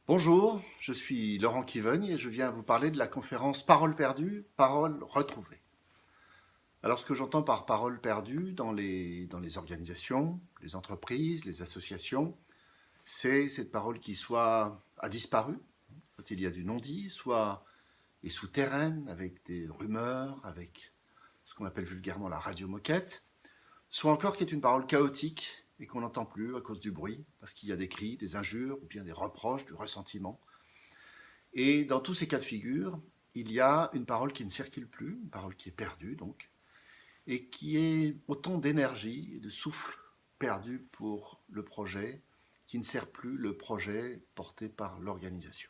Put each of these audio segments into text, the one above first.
Bonjour, je suis Laurent Kivogne et je viens vous parler de la conférence Parole perdue, parole retrouvée. Alors ce que j'entends par parole perdue dans les organisations, les entreprises, les associations, c'est cette parole qui soit a disparu, soit il y a du non-dit, soit est souterraine avec des rumeurs, avec ce qu'on appelle vulgairement la radio-moquette, soit encore qui est une parole chaotique et qu'on n'entend plus à cause du bruit, parce qu'il y a des cris, des injures ou bien des reproches, du ressentiment. Et dans tous ces cas de figure, il y a une parole qui ne circule plus, une parole qui est perdue donc, et qui est autant d'énergie et de souffle perdu pour le projet, qui ne sert plus le projet porté par l'organisation.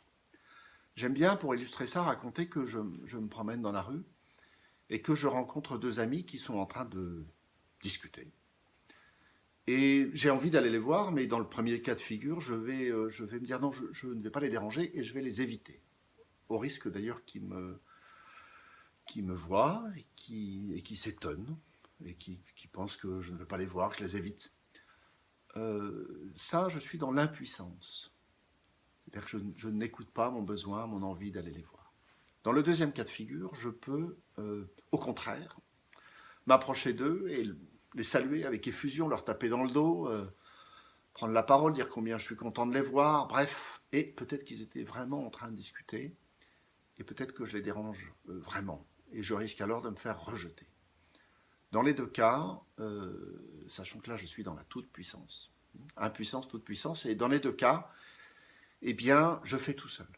J'aime bien, pour illustrer ça, raconter que je me promène dans la rue et que je rencontre deux amis qui sont en train de discuter. Et j'ai envie d'aller les voir, mais dans le premier cas de figure, je vais me dire non, je ne vais pas les déranger et je vais les éviter. Au risque d'ailleurs qui me voient et qui s'étonnent et qui pensent que je ne veux pas les voir, que je les évite. Ça, je suis dans l'impuissance. C'est-à-dire que je n'écoute pas mon besoin, mon envie d'aller les voir. Dans le deuxième cas de figure, je peux, au contraire, m'approcher d'eux et les saluer avec effusion, leur taper dans le dos, prendre la parole, dire combien je suis content de les voir, bref, et peut-être qu'ils étaient vraiment en train de discuter, et peut-être que je les dérange vraiment, et je risque alors de me faire rejeter. Dans les deux cas, sachant que là je suis dans la toute-puissance, impuissance, toute-puissance, et dans les deux cas, eh bien, je fais tout seul.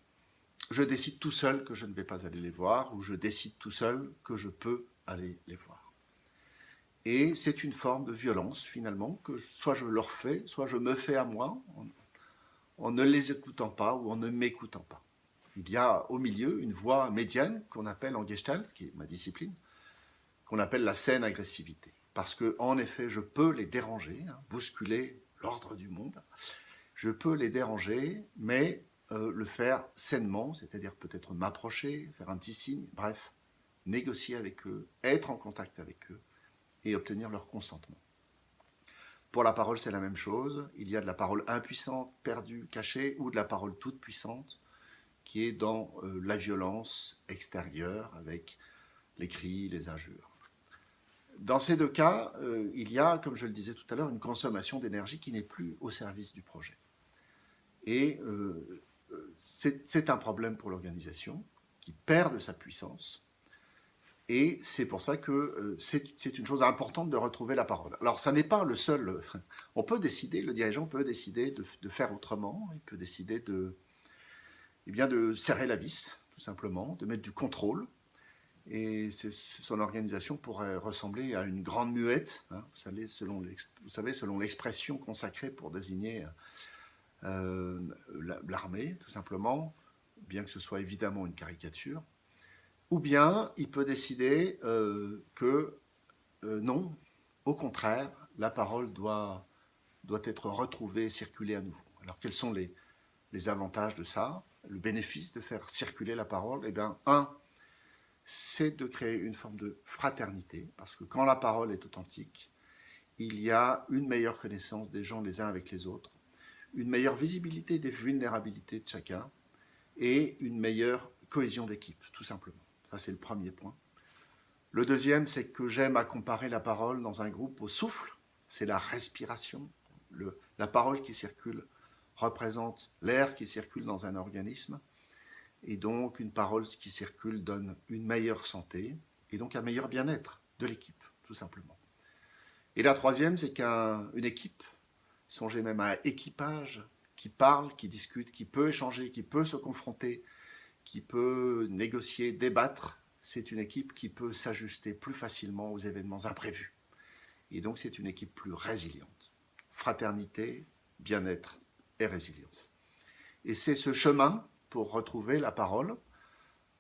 Je décide tout seul que je ne vais pas aller les voir, ou je décide tout seul que je peux aller les voir. Et c'est une forme de violence, finalement, que soit je leur fais, soit je me fais à moi, en ne les écoutant pas ou en ne m'écoutant pas. Il y a au milieu une voie médiane qu'on appelle en Gestalt, qui est ma discipline, qu'on appelle la saine agressivité. Parce que, en effet, je peux les déranger, bousculer l'ordre du monde. Je peux les déranger, mais le faire sainement, c'est-à-dire peut-être m'approcher, faire un petit signe, bref, négocier avec eux, être en contact avec eux et obtenir leur consentement. Pour la parole, c'est la même chose. Il y a de la parole impuissante, perdue, cachée, ou de la parole toute puissante, qui est dans la violence extérieure, avec les cris, les injures. Dans ces deux cas, il y a, comme je le disais tout à l'heure, une consommation d'énergie qui n'est plus au service du projet. Et c'est un problème pour l'organisation, qui perd de sa puissance. Et c'est pour ça que c'est une chose importante de retrouver la parole. Alors, ça n'est pas le seul. On peut décider, le dirigeant peut décider de faire autrement. Il peut décider eh bien, de serrer la vis, tout simplement, de mettre du contrôle. Et son organisation pourrait ressembler à une grande muette, hein, vous savez, selon l'expression consacrée pour désigner l'armée, tout simplement, bien que ce soit évidemment une caricature. Ou bien il peut décider que non, au contraire, la parole doit être retrouvée et circuler à nouveau. Alors quels sont les avantages de ça? Le bénéfice de faire circuler la parole? Eh bien, c'est de créer une forme de fraternité, parce que quand la parole est authentique, il y a une meilleure connaissance des gens les uns avec les autres, une meilleure visibilité des vulnérabilités de chacun et une meilleure cohésion d'équipe, tout simplement. Ça, c'est le premier point. Le deuxième, c'est que j'aime à comparer la parole dans un groupe au souffle. C'est la respiration. La parole qui circule représente l'air qui circule dans un organisme. Et donc, une parole qui circule donne une meilleure santé et donc un meilleur bien-être de l'équipe, tout simplement. Et la troisième, c'est qu'une équipe, songez même à un équipage qui parle, qui discute, qui peut échanger, qui peut se confronter, qui peut négocier, débattre, c'est une équipe qui peut s'ajuster plus facilement aux événements imprévus. Et donc c'est une équipe plus résiliente. Fraternité, bien-être et résilience. Et c'est ce chemin pour retrouver la parole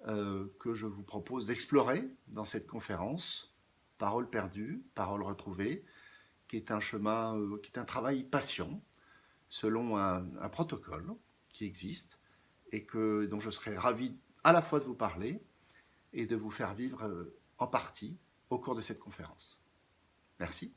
que je vous propose d'explorer dans cette conférence, Parole perdue, parole retrouvée, qui est un chemin, qui est un travail patient, selon un protocole qui existe, et dont je serais ravi à la fois de vous parler et de vous faire vivre en partie au cours de cette conférence. Merci.